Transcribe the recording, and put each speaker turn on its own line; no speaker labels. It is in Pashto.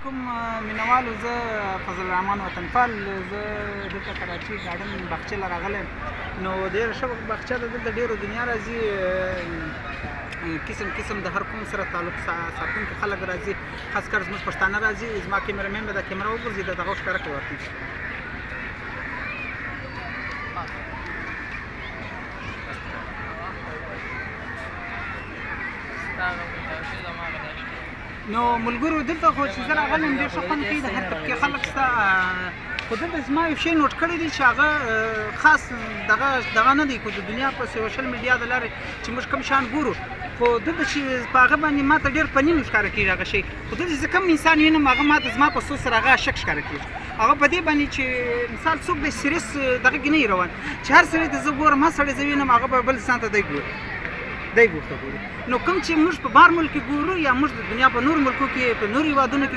علیکم مینوالو. زه فضل الرحمن وطنپال، زه دلته کراچي ګارډن باغچې له راغلی یم. نو ډېره ښه باغچه ده، دلته ډېره دنیا راځي، قسم قسم د هر قوم سره تعلق ساتونکي خلک راځي، خاص کر زموږ پښتانه راځي. زما کیمرامین به دا کیمره وګرځي، د دغه ښکاره کوي ورته. نو ملګرو دلته خو چې زه راغلی یم ډېر ښه خوند کوي، د هر طبقې خلک شته. خو دلته زما یو شی نوټ کړی دی چې هغه خاص دغه نه دی، خو د دنیا په سوشل میډیا د لارې چې موږ کوم شیان ګورو، خو دلته چې په هغه باندې ماته ډېر په نیم ښکاره کېږي هغه شی. خو دلته چې کوم انسان وینم هغه ماته زما په سوچ سره هغه شک ښکاره کېږي. هغه په دې باندې چې مثال څوک دی سیریس دغه کې نه وي روان، چې هر سړی ته زه ګورم، هر سړی زه وینم هغه به بل انسان ته دی ګوري. نو کوم چې موږ په بهر ملک کې ګورو یا موږ د دنیا په نورو ملکو کې په نورو هېوادونو کې